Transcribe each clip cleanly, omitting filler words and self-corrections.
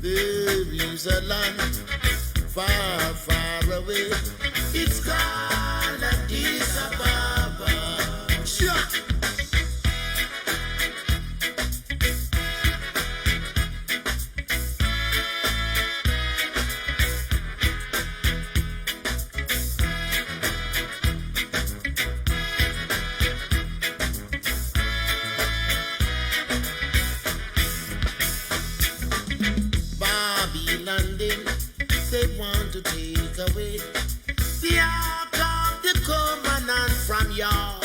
There is a land far, far away. It's called Addis Ababa. Sure. They want to take away the Ark of the Covenant from y'all.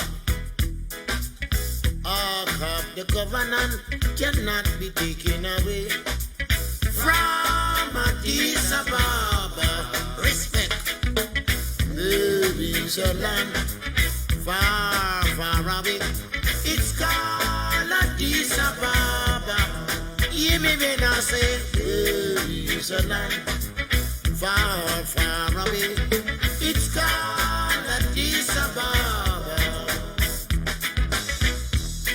Ark of the Covenant cannot be taken away from Addis Ababa. Respect. There is a land far, far away. It's called Addis Ababa. Hear me when I say there is a land far, far away. It's called Addis Ababa.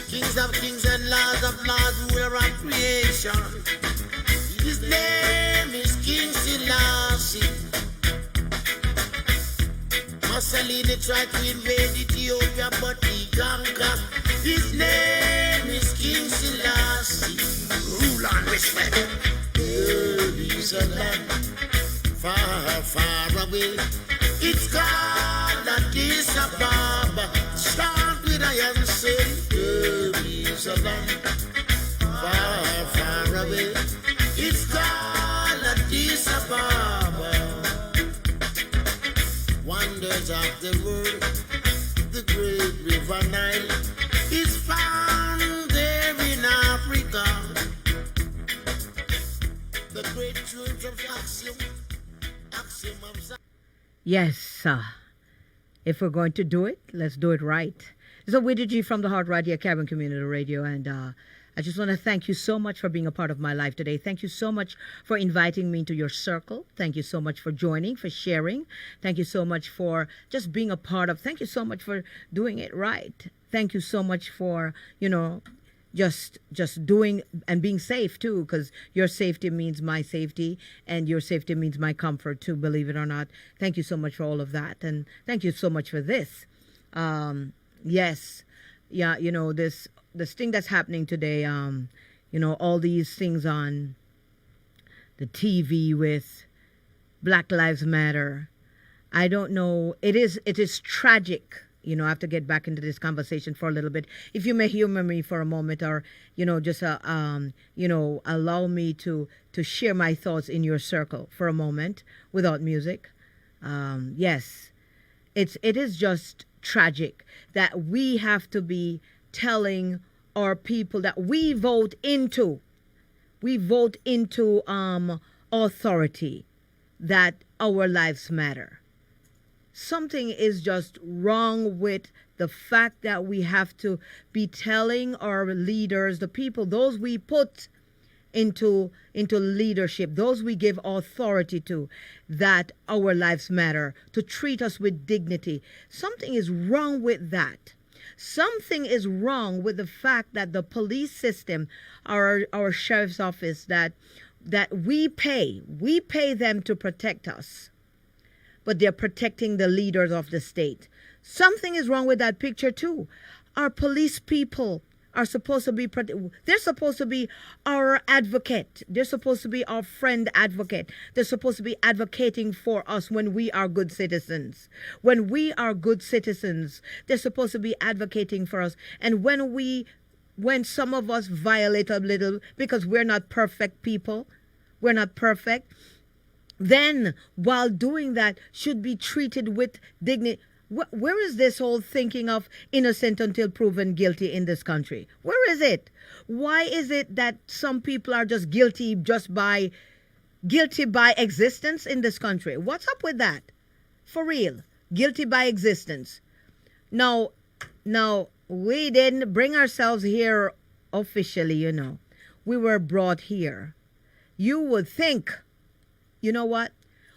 Kings of kings and lords of lords, ruler of creation. His name is King Selassie. Mussolini tried to invade Ethiopia, but he conquered. His name is King Selassie. Rule and respect. There is a land far, far away. It's called Addis Ababa. Start with I am saying, there is a land far, far away. It's called Addis Ababa. Wonders of the world, the great river Nile is found there in Africa. The great truths of axiom. Yes, if we're going to do it, let's do it right. It's Oweda G from the Heart right here, Cabin Community Radio, and I just want to thank you so much for being a part of my life today. Thank you so much for inviting me into your circle. Thank you so much for joining, for sharing. Thank you so much for just being a part of. Thank you so much for doing it right. Thank you so much for, just doing and being safe too, because your safety means my safety and your safety means my comfort too, believe it or not. Thank you so much for all of that, and thank you so much for this. Yes, yeah, this thing that's happening today, all these things on the TV with Black Lives Matter. I don't know, it is tragic. I have to get back into this conversation for a little bit. If you may humor me for a moment, or just allow me to share my thoughts in your circle for a moment without music. Yes, it is just tragic that we have to be telling our people that we vote into authority that our lives matter. Something is just wrong with the fact that we have to be telling our leaders, the people, those we put into leadership, those we give authority to, that our lives matter, to treat us with dignity. Something is wrong with that. Something is wrong with the fact that the police system, our sheriff's office, that we pay them to protect us, but they're protecting the leaders of the state. Something is wrong with that picture too. Our police people are supposed to be, they're supposed to be our advocate. They're supposed to be our friend advocate. They're supposed to be advocating for us when we are good citizens. When we are good citizens, they're supposed to be advocating for us. And when some of us violate a little, because we're not perfect people, we're not perfect, then while doing that should be treated with dignity. Where is this whole thinking of innocent until proven guilty in this country? Where is it? Why is it that some people are just guilty by existence in this country? What's up with that? For real. Guilty by existence. Now we didn't bring ourselves here officially, We were brought here. You would think, you know what?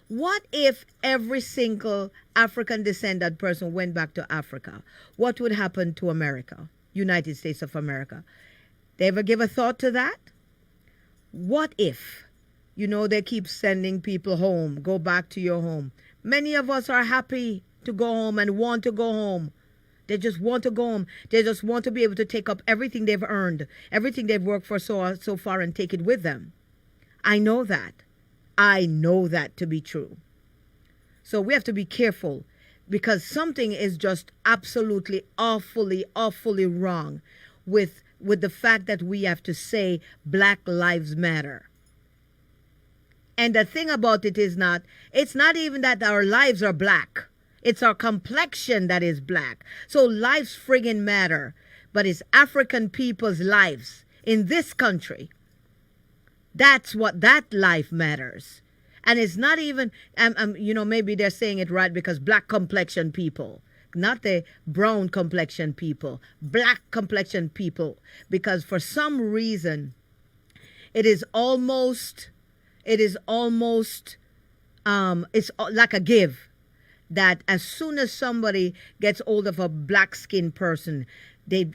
What if every single African descendant person went back to Africa? What would happen to America, United States of America? They ever give a thought to that? What if, You know, they keep sending people home. Go back to your home. Many of us are happy to go home and want to go home. They just want to go home. They just want to be able to take up everything they've earned, everything they've worked for so far and take it with them. I know that. I know that to be true. So we have to be careful because something is just absolutely awfully wrong with the fact that we have to say Black Lives Matter. And the thing about it is it's not even that our lives are black. It's our complexion that is black. So lives friggin' matter. But it's African people's lives in this country. That's what that life matters. And it's not even, maybe they're saying it right because black complexion people, not the brown complexion people, black complexion people. Because for some reason, it's like a give. That as soon as somebody gets hold of a black-skinned person, is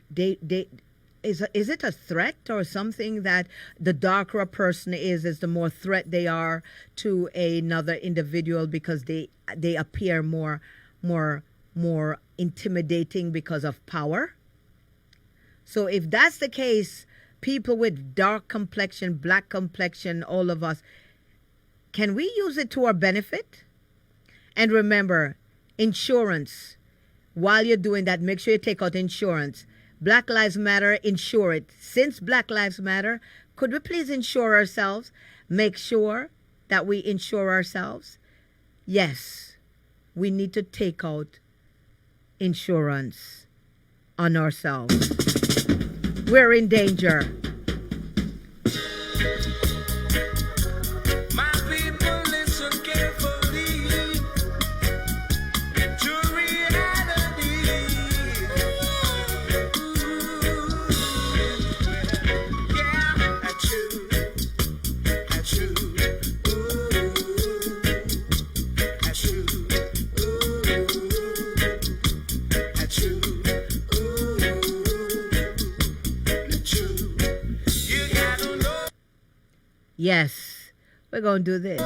it a threat or something that the darker a person is the more threat they are to another individual because they appear more intimidating because of power? So if that's the case, people with dark complexion, black complexion, all of us, can we use it to our benefit? And remember, insurance. While you're doing that, make sure you take out insurance. Black Lives Matter, insure it. Since Black Lives Matter, could we please insure ourselves? Make sure that we insure ourselves. Yes, we need to take out insurance on ourselves. We're in danger. Yes, we're going to do this.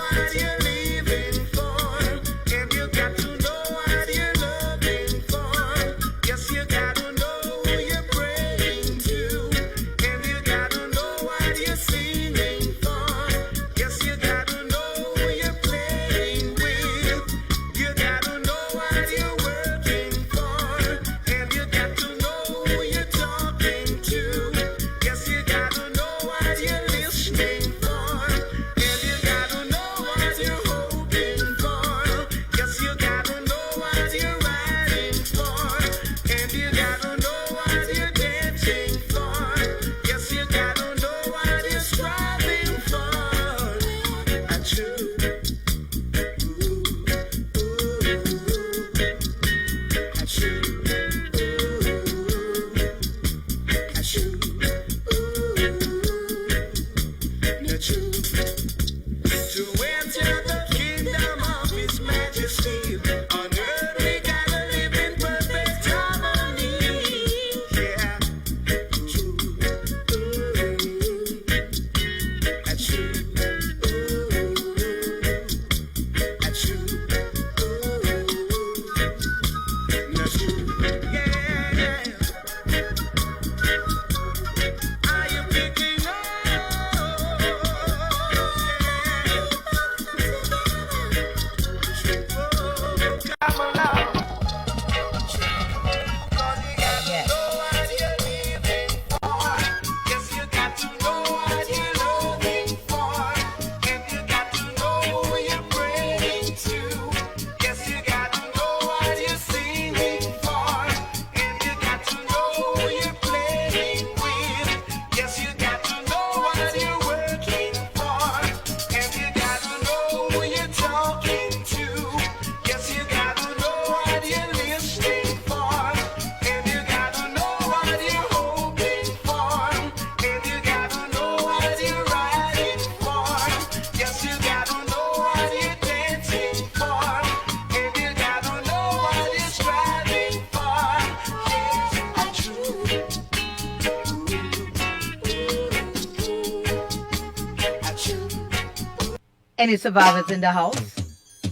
Any survivors in the house?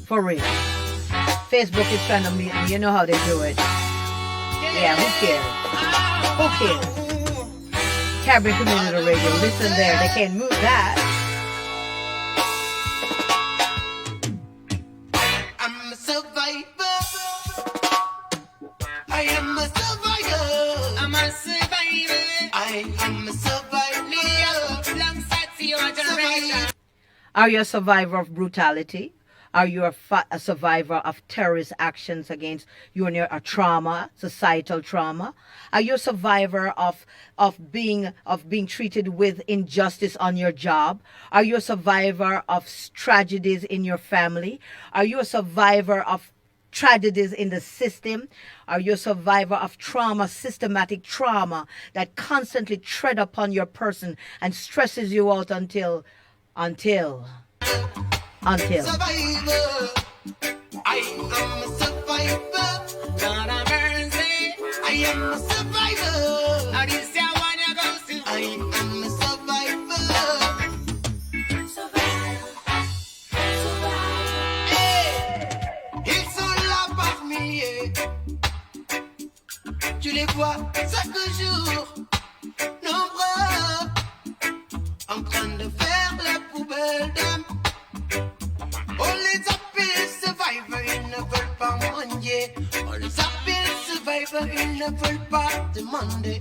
For real. Facebook is trying to meet me. You know how they do it. Yeah, who cares? Who cares? Caribbean Community Radio. Listen there. They can't move that. I'm a survivor. I am a survivor. I'm a survivor. I am a survivor. Alongside your generation. Are you a survivor of brutality? Are you a survivor of terrorist actions against you and your trauma, societal trauma? Are you a survivor of being treated with injustice on your job? Are you a survivor of tragedies in your family? Are you a survivor of tragedies in the system? Are you a survivor of trauma, systematic trauma that constantly tread upon your person and stresses you out until Survivor. I am a survivor. Lord have mercy. I am a survivor. Now this is one you go to. I am a survivor. Survivor. Hey, ils sont là parmi eux. Tu les vois chaque jour, nombreux, en train de faire la poubelle d'âme. On les appelle survivors, ils ne veulent pas manger. On les appelle survivors, ils ne veulent pas demander.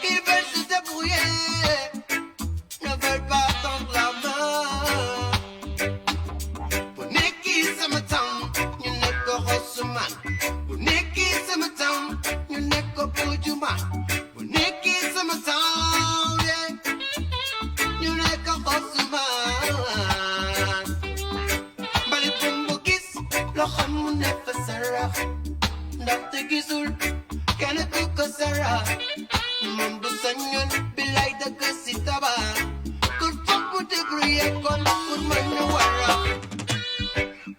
Ils veulent se débrouiller, ne veulent pas tendre la main. Pour Nicky Summertown, you ne go Hossuman. Pour Nicky Summertown, you ne go Bujuman. Pour Nicky Summertown, yeah, you ne go Hossuman. Loxam nefa sara ndaxte gisul kenn ku ko sara moom bu sañoon bilay dëgg si taba kur fopp débrouiller kon pour mën a wara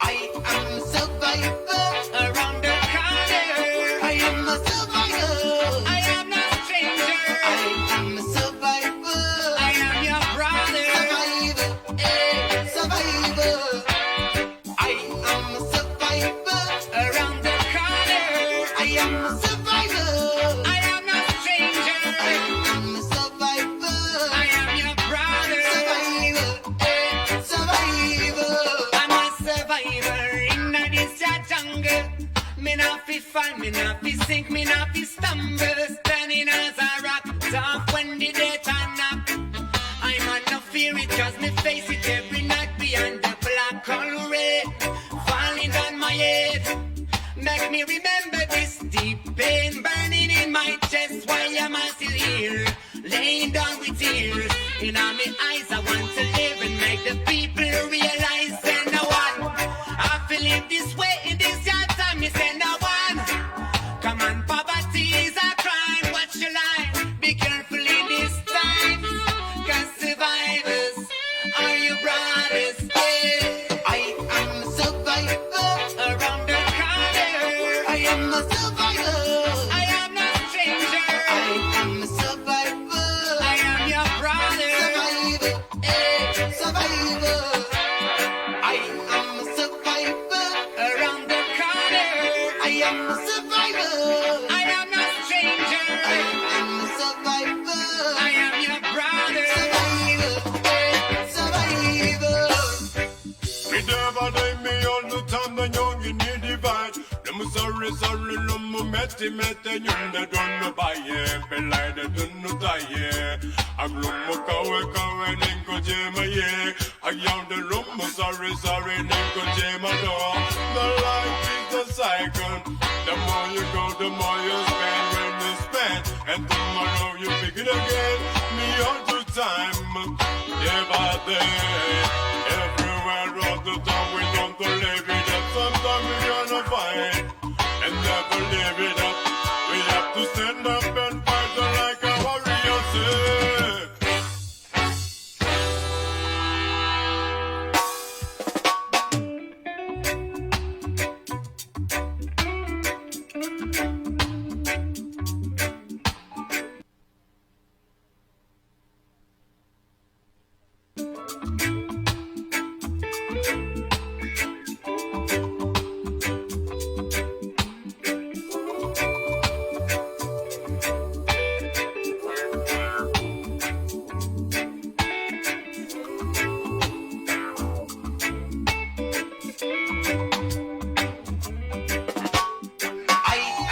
I am a survivor around the corner. I am a survivor. I am not a stranger. I am a survivor. I am your brother. Survivor, eh, survivor. I am a survivor. Around the corner. I am a survivor. I am not a stranger. I am a survivor. I am your brother. Survivor, eh, survivor. I'm a survivor in this jungle. Me not fi fall, me not fi sink, me not fi stumble. Standing as a rock, tough when the day turn up. I'm on no fear, it just me face it every night beyond the black or red. Falling on my head, make me remember this deep pain burning in my chest. Why am I still here, laying down with tears? In all my eyes, I want to live and make the people realize that no one I feel live this way in this yard time. Me say no one. Come on, poverty is a crime. Watch your line, be careful in this time. 'Cause survivors are your brothers. Yeah. I am a survivor around the corner. I am a survivor. I am not a stranger. I am a survivor. I am your brother. Survivor, eh, survivor. I am a survivor around the corner. I am a survivor. I am not a stranger. I am a survivor. I am your brother. Survivor, eh, survivor. Me never die, me all the time, the young you need divide. Them sorry, lum mette, you ne don't buy it, belay the don't die. I'm lum kawe, ninko jema ye. I am the lum, sorry, ninko jema do. The life is the cycle. The more you go, the more you spend when you spend. And tomorrow you begin again. Me all the time, day by day. Everywhere all the time we don't live it up. Sometimes we gonna fight and never live it up. We have to stand up and fight like a warrior say. I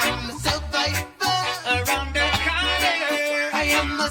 am a survivor. I am a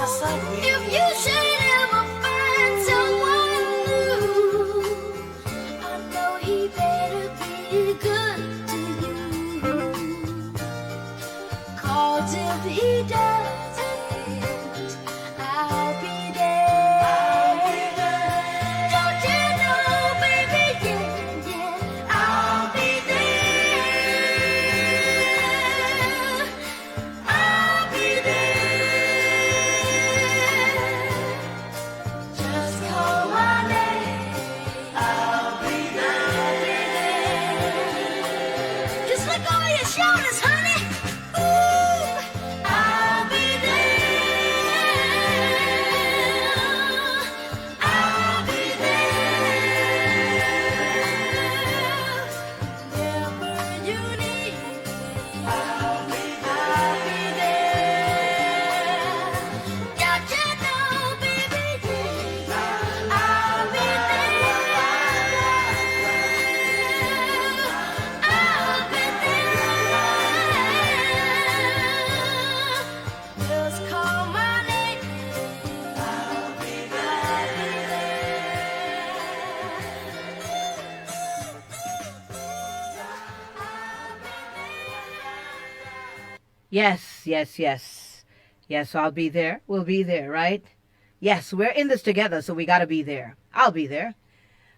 Yes, I will. If you should ever find someone new, I know he better be good to you. 'Cause if he doesn't, I'll be there. I'll be there. Don't you know, baby, yeah, yeah, I'll be there. I'll be there. Just call my name. I'll be there. Just look over your shoulders, honey. Ooh, I'll be there. I'll be there. Whenever you need me, I'll be there. Don't you know, baby, yeah, I'll be there. I'll be there. Just call my name. I'll be Yes, yes, yes. Yes, I'll be there. We'll be there, right? Yes, we're in this together, so we got to be there. I'll be there.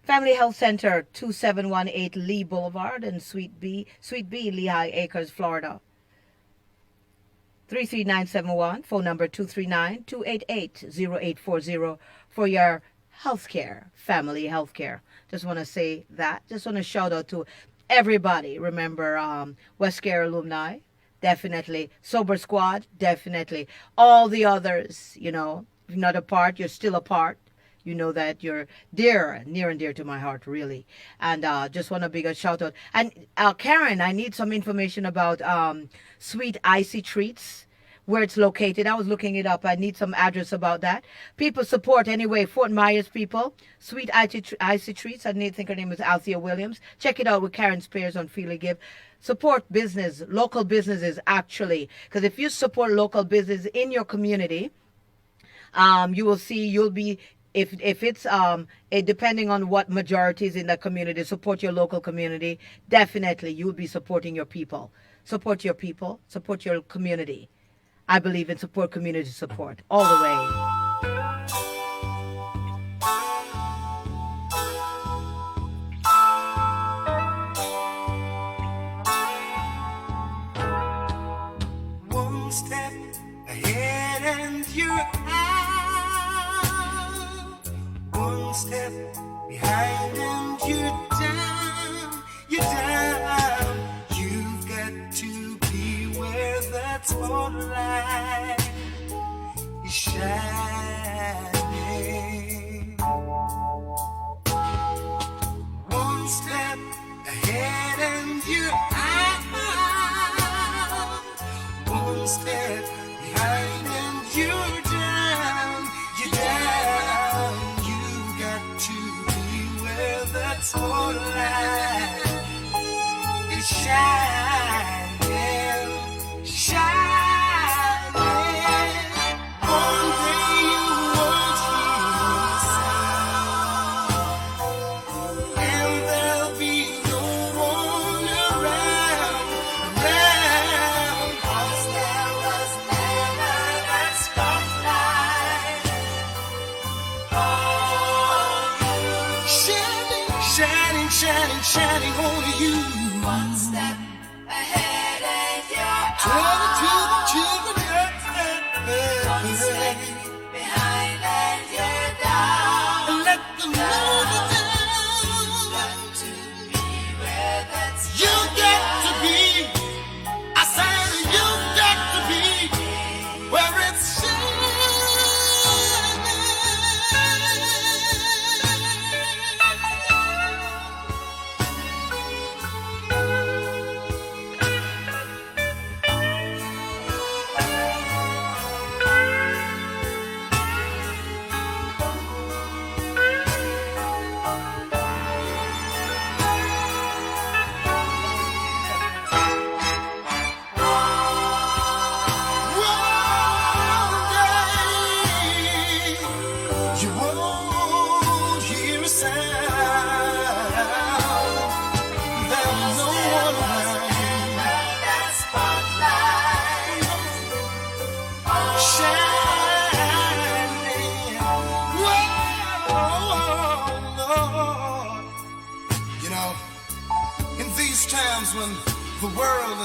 Family Health Center, 2718 Lee Boulevard in Suite B, Lehigh Acres, Florida. 33971, phone number 239-288-0840 for your health care, family health care. Just want to say that. Just want to shout out to everybody. Remember, West Care alumni, definitely. Sober Squad, definitely. All the others, you know, if you're not a part, you're still a part. You know that you're dear, near and dear to my heart, really. And just want to big a shout out. And Karen, I need some information about Sweet Icy Treats, where it's located. I was looking it up. I need some address about that. People support anyway. Fort Myers people. Sweet Icy Treats. I think her name is Althea Williams. Check it out with Karen Spears on Feely Give. Support business, local businesses actually. Because if you support local business in your community, you will see you'll be, if it's depending on what majorities in the community support your local community, definitely you'll be supporting your people. Support your people, support your community. I believe in support, community support all the way. One step ahead and you're out. One step behind and you're down. You're down. You've got to be where that spotlight is shining. One step ahead and you're out. One step behind and you're down. You're down. You got to be where that spotlight is shining, shining. One day you won't hear a sound, and there'll be no one around. 'Cause there was never that spotlight on you. Shining, shining, shining, shining on you. One step ahead and you're out. To the children, one step behind and you're down. Let them know that you've got to be where that's you got to be. I said you've got to be where it's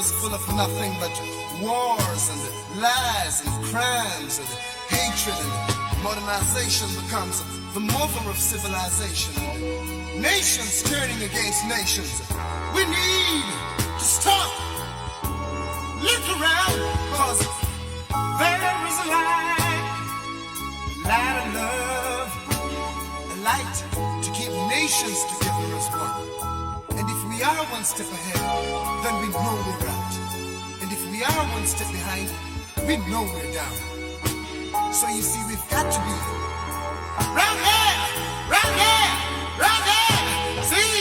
is full of nothing but wars and lies and crimes and hatred, and modernization becomes the mother of civilization. Nations turning against nations. We need to stop. Look around, cause there is a light of love, a light to keep nations together as one. And if we are one step ahead, then we know we're out. And if we are one step behind, we know we're down. So you see, we've got to be right here, right here, right here. See?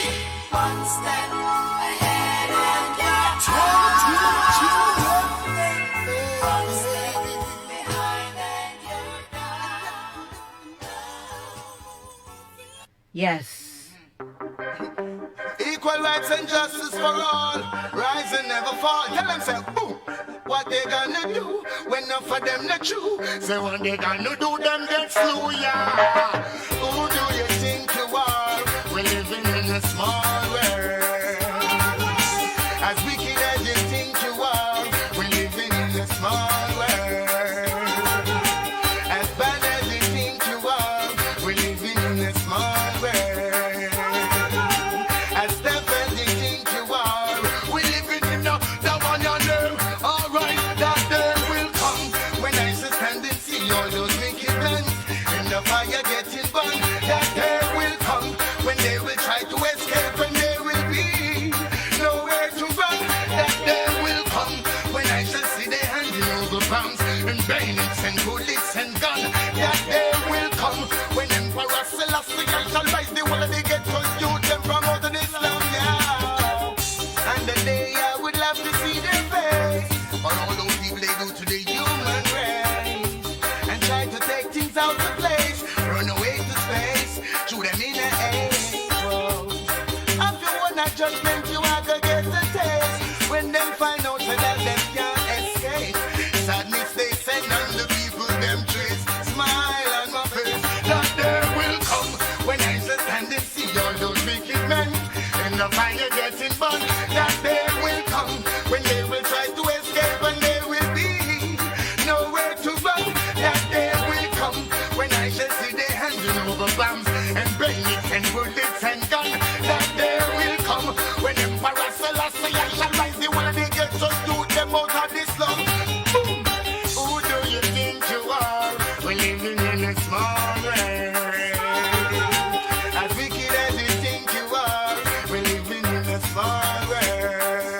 One step ahead and you're one step behind and you're down. Yes. Equal rights and justice for all. Rise and never fall. Tell them, say, boom. What they gonna do when enough of them not true? Say, what they gonna do, them get slew, yeah. Who do you think you are? We're living in a small world. As wicked as you think you are, we're living in a small world. As bad as you think you are, we're living in a small world. As tough as you think you are, we're living in the one you know. Alright, that day will come when I stand and see all those wicked men in the fire getting burned. That day will come when they will try to escape and there will be nowhere to run. That day will come when I shall see their handing over bombs and bayonets and bullets and guns. That day will come when Emperor Selassie shall rise the wall of the ghettos, youth them from out of Islam now. And the day I would love to see their face, for all those people they do to the human race and try to take things out of place, run away to space, shoot them in the air. After one judgment you are gonna get the taste when they find out that them can't escape. Sadness they send on the people them trace. Smile on my face. That day will come when I stand and see all those wicked men in the fire getting burned. That day will come when they will try to escape and there will be nowhere to run. That day will come when I shall see they handing over bombs and bayonets and bullets and guns. That day will come when Emperor Selassie shall rise the one they get to do them out of this slum. Boom! Who do you think you are? We're living in a small world. As wicked as you think you are, we're living in a small world.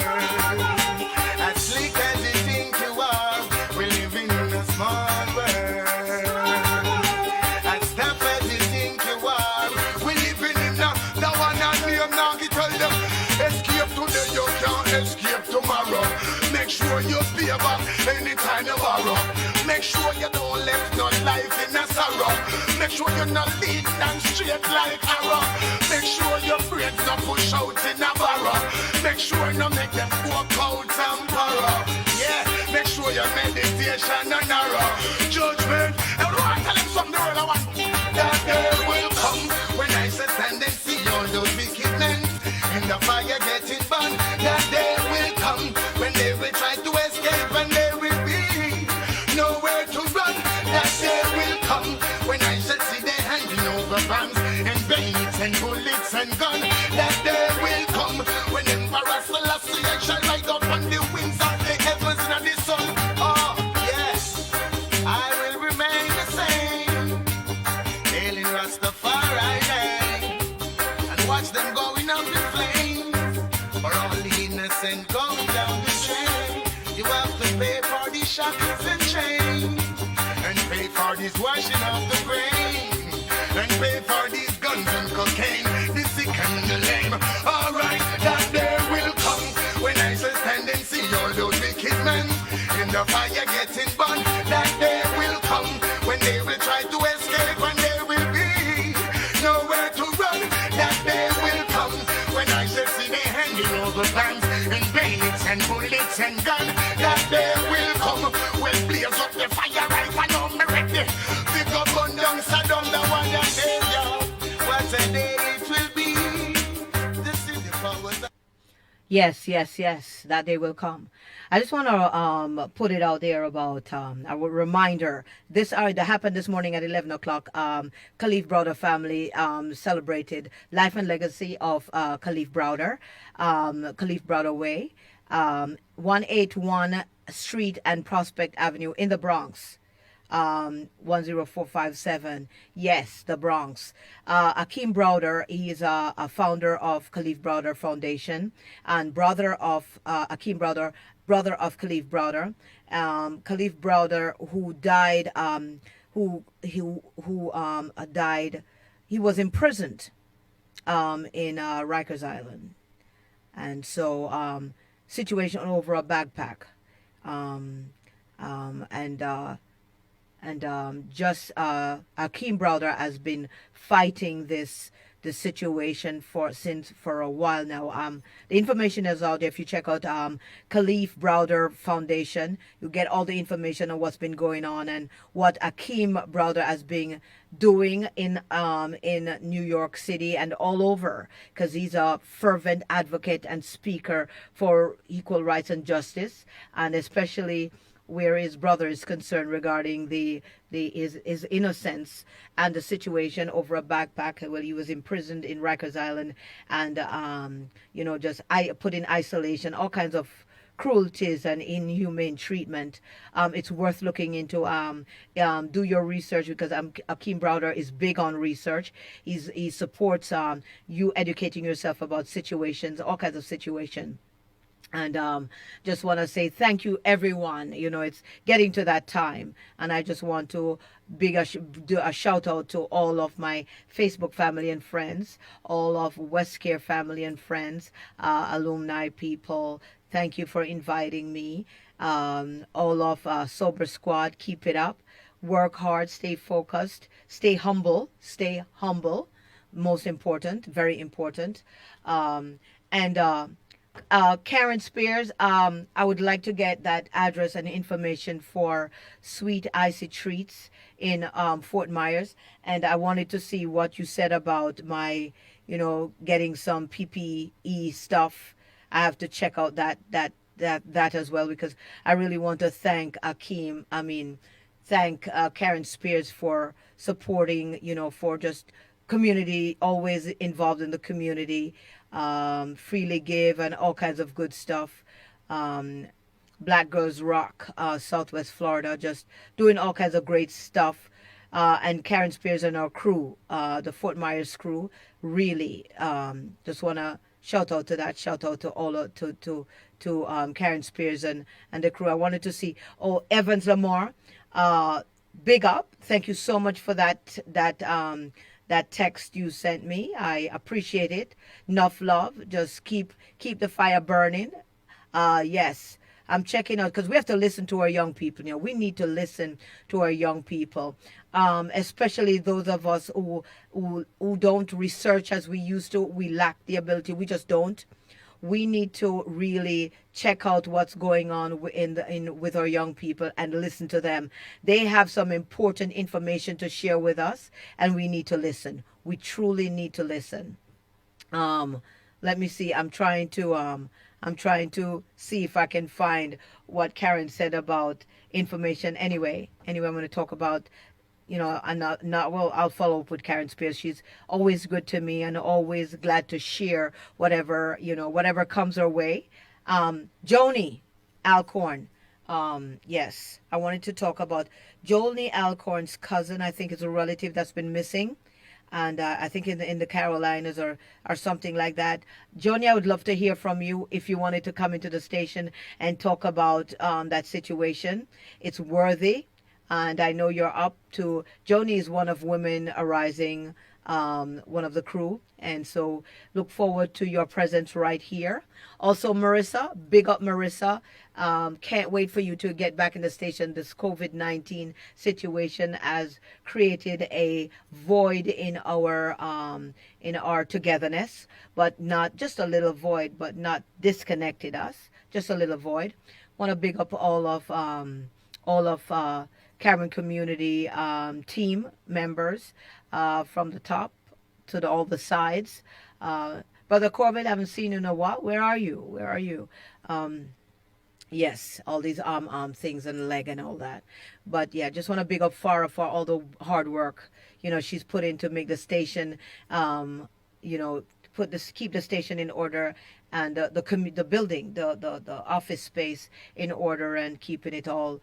As slick as you think you are, we're living in a small world. As tough as you think you are, we're living in the one and me and now he tell them, escape today you can't escape tomorrow. Make sure you pay back anytime you borrow. Make sure you don't live no life in a sorrow. Make sure you're not leading and straight like arrow. Make sure your brains not push out in a barrow. Make sure you make them walk out and borrow. Yeah, make sure your meditation and narrow. Judgment, everyone tell them something the world I want. That day will come when I stand and see all those wicked men in the fire getting burned. That day will come when they will try to escape and there will be nowhere to run. That day will come when I shall see they handing over bombs and bayonets and bullets and guns. That day will come when Emperor Selassie shall ride up on the wings of the heavens and the sun. Oh yes, I will remain the same, hailing Rastafari name, and watch them going up in flames. For all the innocent going down the drain, you have to pay for these shackles and chains, and pay for this washing of the brain, and pay for these guns and cocaine, the sick and the lame. Alright, that day will come when I shall stand and see all those wicked men in the fire getting burned. That day will come when they will try to escape and there will be nowhere to run. That day will come when I shall see they handing over bombs and bayonets and bullets and guns. That day will come when blaze up the fire right and I'm ready. Pick up on down, Saddam, the one that says yo. What a day it will be. This is the powers. Yes, yes, yes. That day will come. I just want to put it out there about a reminder. That happened this morning at 11 o'clock. Khalif Browder family celebrated life and legacy of Khalif Browder, Khalif Browder Way, 181 Street and Prospect Avenue in the Bronx. 10457. Yes, the Bronx. Akeem Browder, he is a founder of Khalif Browder Foundation and brother of Akeem Browder, brother of Khalif Browder. Khalif Browder, who died, who died, he was imprisoned in Rikers Island, and so situation over a backpack, um, and just Akeem Browder has been fighting this situation for a while now. The information is out there. If you check out Khalif Browder Foundation, you get all the information on what's been going on and what Akeem Browder has been doing in New York City and all over, because he's a fervent advocate and speaker for equal rights and justice, and especially where his brother is concerned regarding his innocence and the situation over a backpack. Well, he was imprisoned in Rikers Island, and just put in isolation, all kinds of cruelties and inhumane treatment. It's worth looking into. Do your research, because Akeem Browder is big on research. He supports you educating yourself about situations, all kinds of situations. And just want to say thank you, everyone. It's getting to that time, and I just want to do a shout out to all of my Facebook family and friends, all of Westcare family and friends, alumni people. Thank you for inviting me. All of Sober Squad, keep it up. Work hard, stay focused, stay humble. Most important, very important. And Karen Spears, I would like to get that address and information for Sweet Icy Treats in Fort Myers. And I wanted to see what you said about my, getting some PPE stuff. I have to check out that as well, because I really want to thank thank Karen Spears for supporting, for just community, always involved in the community. Freely give and all kinds of good stuff. Black Girls Rock, Southwest Florida, just doing all kinds of great stuff. And Karen Spears and our crew, the Fort Myers crew, really just want to shout out to that. Shout out to all to Karen Spears and the crew. I wanted to see Evans Lamar, big up. Thank you so much for that text you sent me. I appreciate it. Enough love. Just keep the fire burning. Yes, I'm checking out, because we have to listen to our young people. We need to listen to our young people, especially those of us who don't research as we used to. We lack the ability. We just don't. We need to really check out what's going on with our young people and listen to them. They have some important information to share with us, and we need to listen. We truly need to listen. Let me see. I'm trying to see if I can find what Karen said about information. Anyway, I'm going to talk about. I'm not well. I'll follow up with Karen Spears. She's always good to me and always glad to share whatever comes our way. Joni Alcorn. Yes, I wanted to talk about Joni Alcorn's cousin. I think is a relative that's been missing, and I think in the Carolinas or something like that. Joni, I would love to hear from you if you wanted to come into the station and talk about that situation. It's worthy. And I know you're up to. Joni is one of Women Arising, one of the crew. And so look forward to your presence right here. Also, Marissa, big up Marissa. Can't wait for you to get back in the station. This COVID-19 situation has created a void in our togetherness, but not just a little void, but not disconnected us. Just a little void. Want to big up all of Cameron community team members from the top to all the sides. But Brother Corbett, I haven't seen you in a while. Where are you? Where are you? Yes, all these things and leg and all that. But yeah, just want to big up Farah for all the hard work she's put in to make the station keep the station in order, and the building, the office space in order, and keeping it all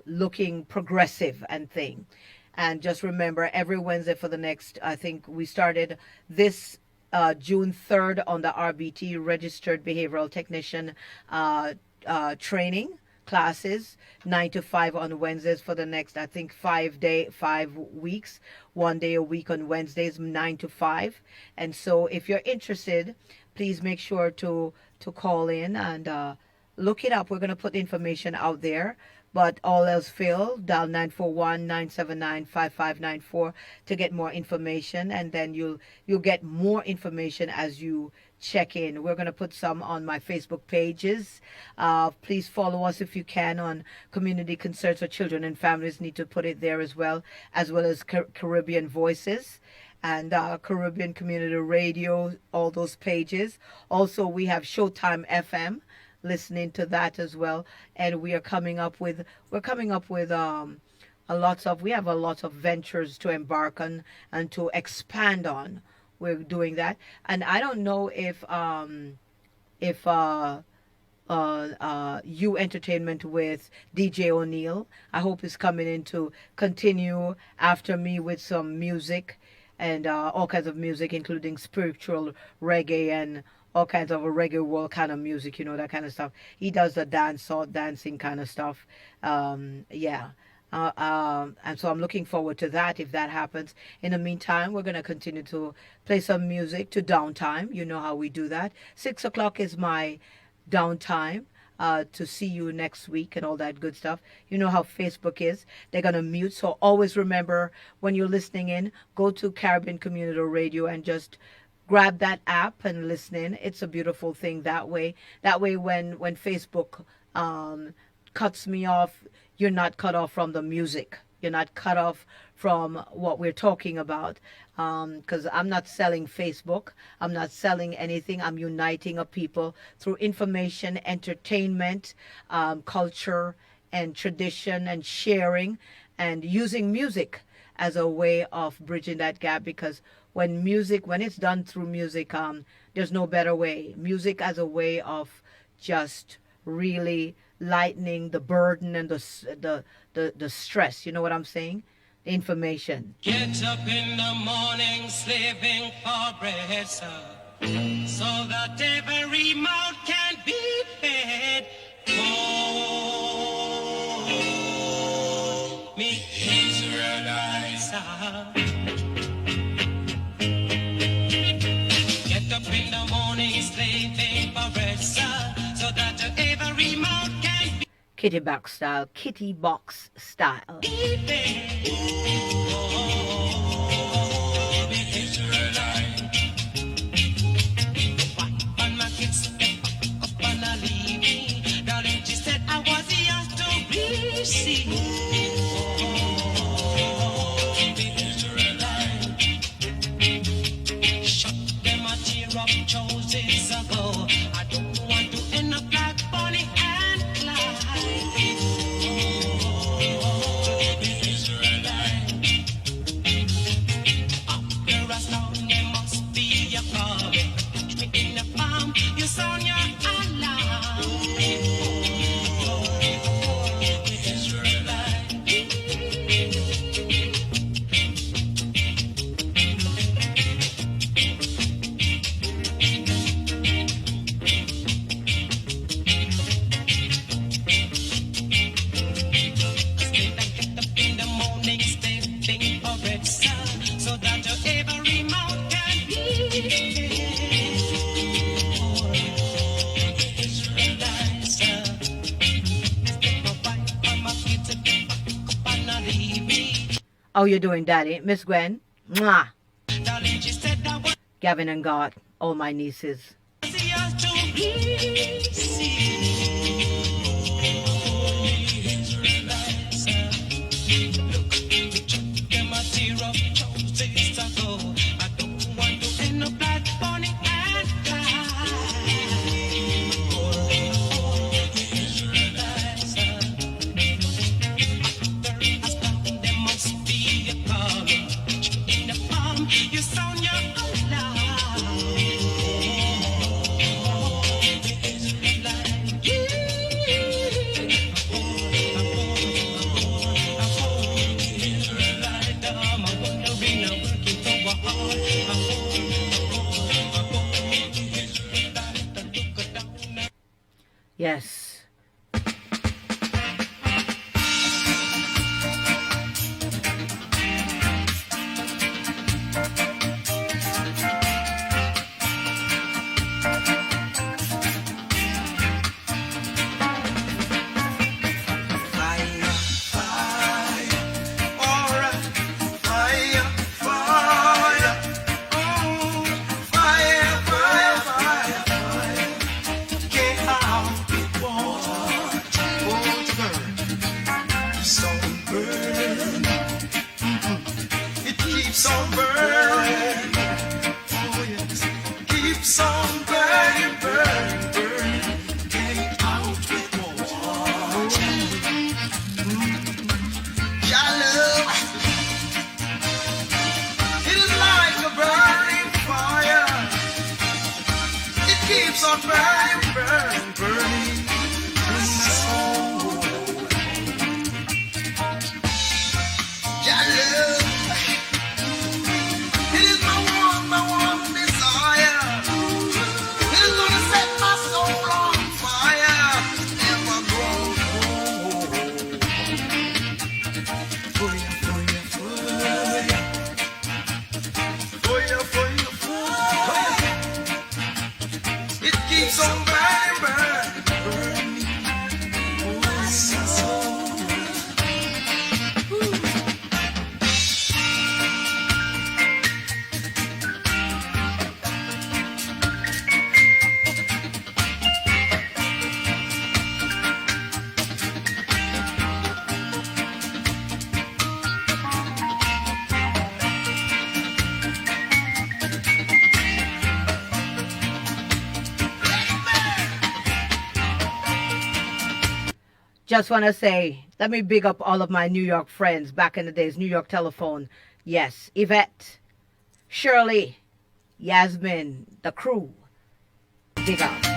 looking progressive and thing. And just remember, every Wednesday for the next, I think we started this June 3rd on the RBT, Registered Behavioral Technician training classes, 9 to 5 on Wednesdays for the next, I think, 5 weeks, 1 day a week on Wednesdays, 9 to 5. And so if you're interested, please make sure to call in and look it up. We're going to put information out there. But all else fail, dial 941-979-5594 to get more information, and then you'll get more information as you check in. We're going to put some on my Facebook pages. Please follow us if you can on Community Concerns for Children and Families. Need to put it there as well as Caribbean Voices and Caribbean Community Radio, all those pages. Also, we have Showtime FM. Listening to that as well, and we have a lot of ventures to embark on and to expand on. We're doing that, and I don't know if You Entertainment with DJ O'Neill, I hope is coming in to continue after me with some music and all kinds of music, including spiritual reggae and all kinds of a reggae world kind of music, that kind of stuff. He does the dancing kind of stuff. And so I'm looking forward to that if that happens. In the meantime, we're going to continue to play some music to downtime. You know how we do that. 6 o'clock is my downtime. To see you next week and all that good stuff. You know how Facebook is. They're going to mute. So always remember, when you're listening in, go to Caribbean Community Radio and just grab that app and listen in. It's a beautiful thing that way. That way, when Facebook cuts me off, you're not cut off from the music. You're not cut off from what we're talking about. Because I'm not selling Facebook. I'm not selling anything. I'm uniting a people through information, entertainment, culture, and tradition, and sharing, and using music as a way of bridging that gap. Because when it's done through music, there's no better way. Music as a way of just really lightening the burden and the stress. You know what I'm saying? The information. Get up in the morning, slaving for bread, sir, so that every mouth can be fed. Oh, me Israelites, get up in the morning, slaving for bread, sir, so that every mouth can be Kitty box style. Kitty box style. fed. How you doing, Daddy? Miss Gwen? Mwah. Gavin and God, all my nieces. Yes. Just want to say, let me big up all of my New York friends back in the days, New York telephone. Yes, Yvette, Shirley, Yasmin, the crew. Big up.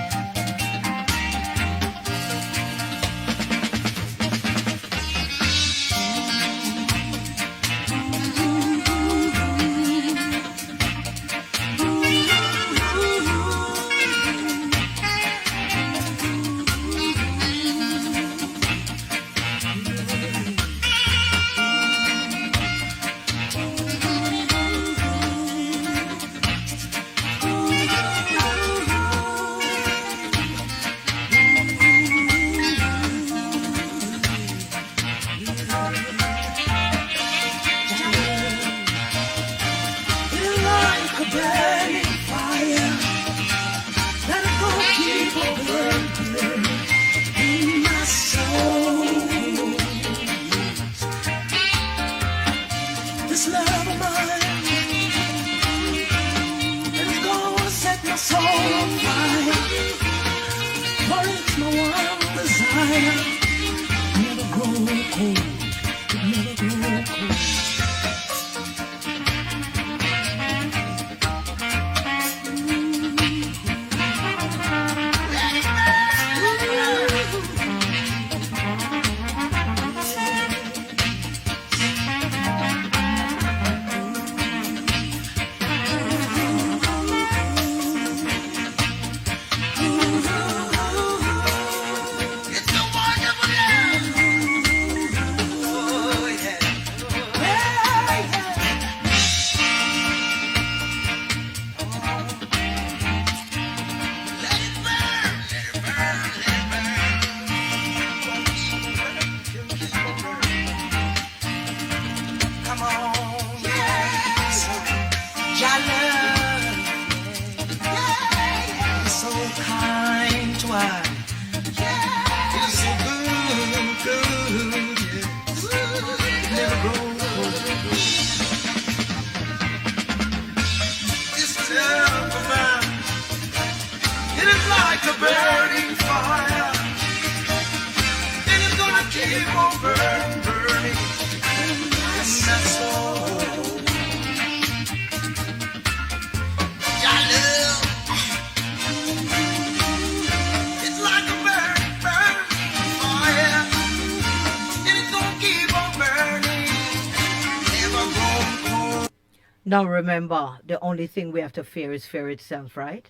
Now remember, the only thing we have to fear is fear itself, right?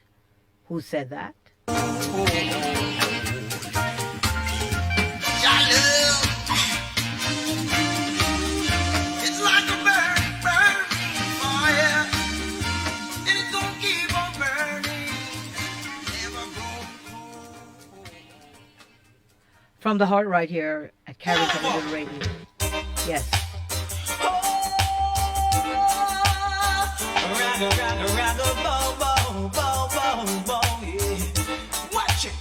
Who said that? From the heart right here at Carrington Little Radio. Yes. Watch it.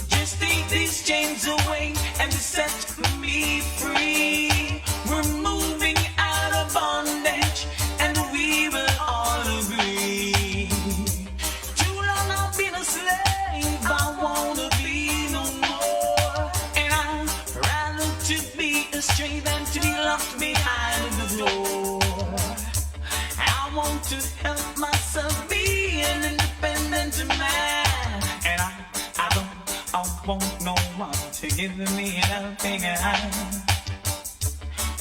Just take these chains away and set me free. We're moving out of bondage and we will all agree. Too long I've been a slave, I wanna be no more. And I'd rather to be a slave than to be locked behind the door. I want to help myself be an independent man. And I want no one to give me a helping hand.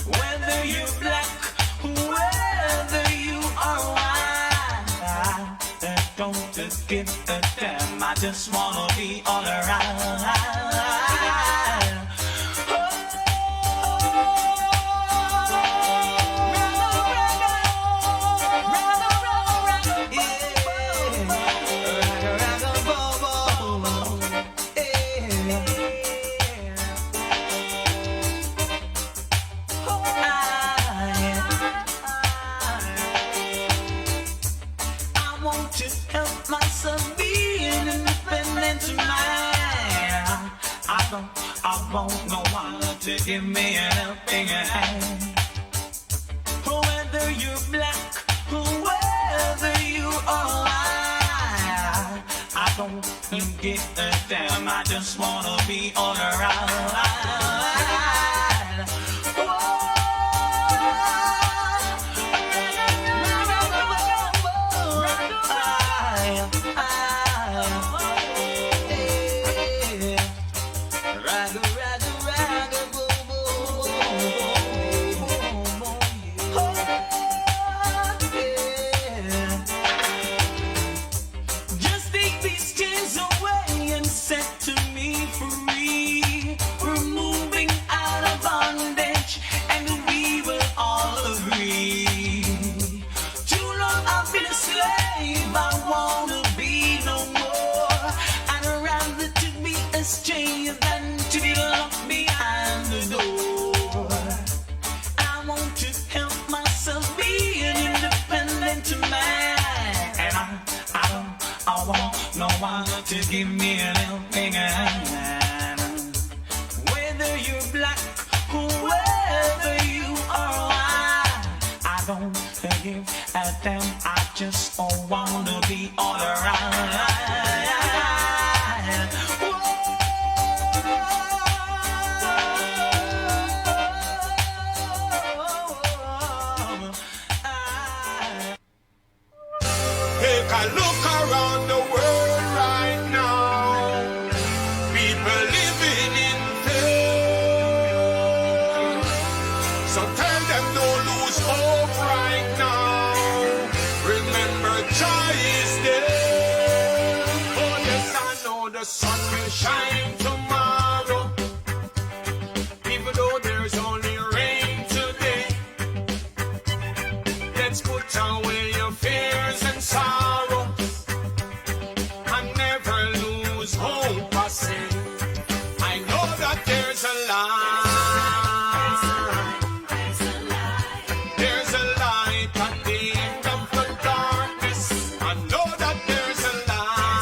Whether you're black, whether you are white, I don't give a damn. I just wanna be all around. I want no one to give me a helping hand. Whether you're black, whether you are white, I don't give a damn. I just wanna be all around. To give me an helping hand. Whether you're black, whether you are white, I don't give a damn. I just wanna be all around. Take a look around the world right now. People living in fear. So tell them don't lose hope right now. Remember, Jah is there. Oh yes, I know the sun will shine tomorrow. Even though there's only rain today. Let's put away your fears and sorrow. Hope I say, I know that there's a light. There's a light at the end of the darkness. I know that there's a light.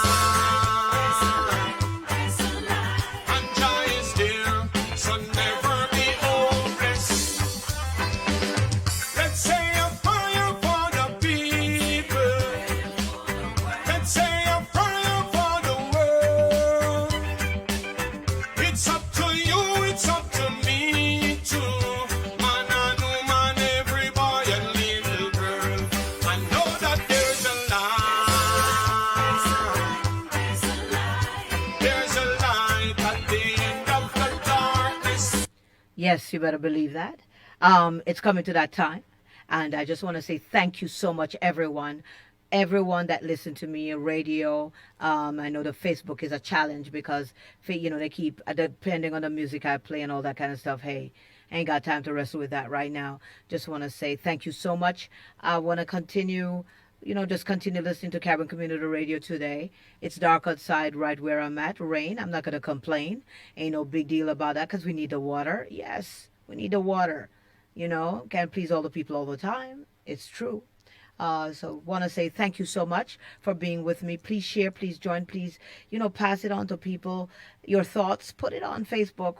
And Jah is there, so never be hopeless. Let's say a prayer for the people. Let's say a prayer for the world. It's up to you, it's up to me too. Man and woman, every boy and little girl. I know that there's a light. There's a light at the end of the darkness. Yes, you better believe that. It's coming to that time. And I just want to say thank you so much, everyone that listened to me on radio. I know the Facebook is a challenge because, they keep, depending on the music I play and all that kind of stuff, hey, I ain't got time to wrestle with that right now. Just want to say thank you so much. I want to continue, just continue listening to Caribbean Community Radio today. It's dark outside right where I'm at. Rain. I'm not going to complain. Ain't no big deal about that because we need the water. Yes, we need the water. Can't please all the people all the time. It's true. So want to say thank you so much for being with me. Please share, please join, please, pass it on to people. Your thoughts, put it on Facebook.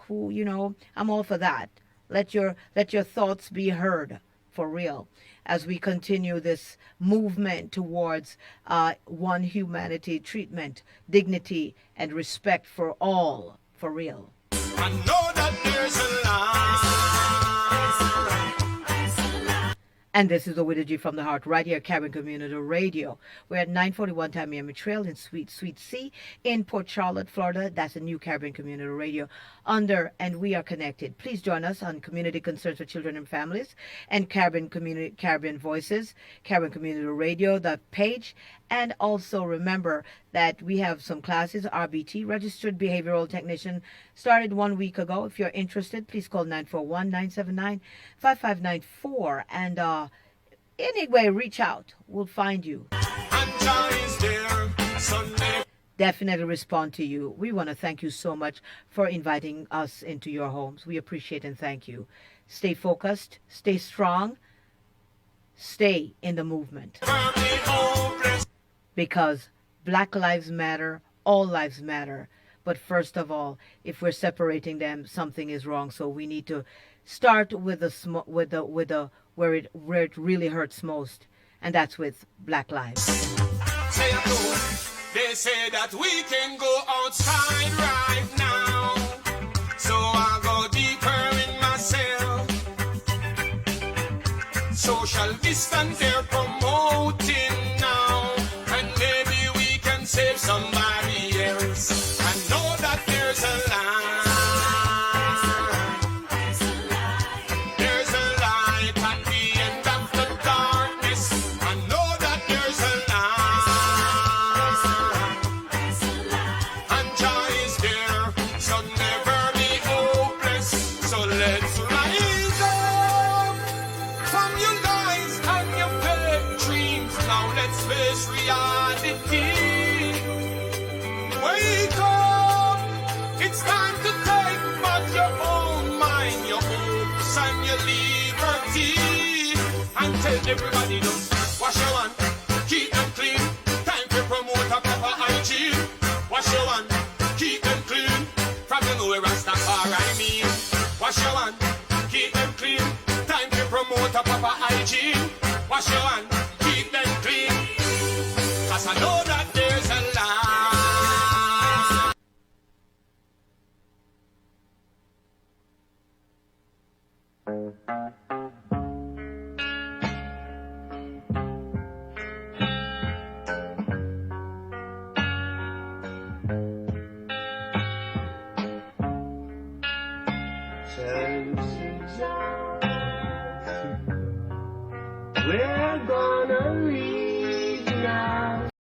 I'm all for that. Let your thoughts be heard for real as we continue this movement towards one humanity, treatment, dignity, and respect for all, for real. I know that there's a And this is Oweda G from the Heart, right here at Caribbean Community Radio. We're at 941 Tamiami Trail in Sweet Sea in Port Charlotte, Florida. That's a new Caribbean Community Radio and we are connected. Please join us on Community Concerns for Children and Families and Caribbean Voices, Caribbean Community Radio, the page. And also remember that we have some classes. RBT, Registered Behavioral Technician, started 1 week ago. If you're interested, please call 941-979-5594. And anyway, reach out. We'll find you. Definitely respond to you. We want to thank you so much for inviting us into your homes. We appreciate and thank you. Stay focused, stay strong, stay in the movement. Because Black lives matter, all lives matter. But first of all, if we're separating them, something is wrong. So we need to start with where it really hurts most, and that's with Black lives. They say that we can go outside right now, so I go deeper in myself. Social distance they're promoting now, and maybe we can save somebody else. I know that there's a line. There's a light at the end of the darkness. I know that there's a line. And joy is there, so never be hopeless. So let's rise up from your lies and your fake dreams. Now let's face reality. Wake up! It's time to take back your own mind, your hopes and your liberty. And tell everybody to wash your hands, keep them clean. Time to promote a proper hygiene. Wash your hands, keep them clean. From you know where Rastafari mean. Wash your hands, keep them clean. Time to promote a proper hygiene. Wash your hands, keep them clean. Cause I know that there's a lie.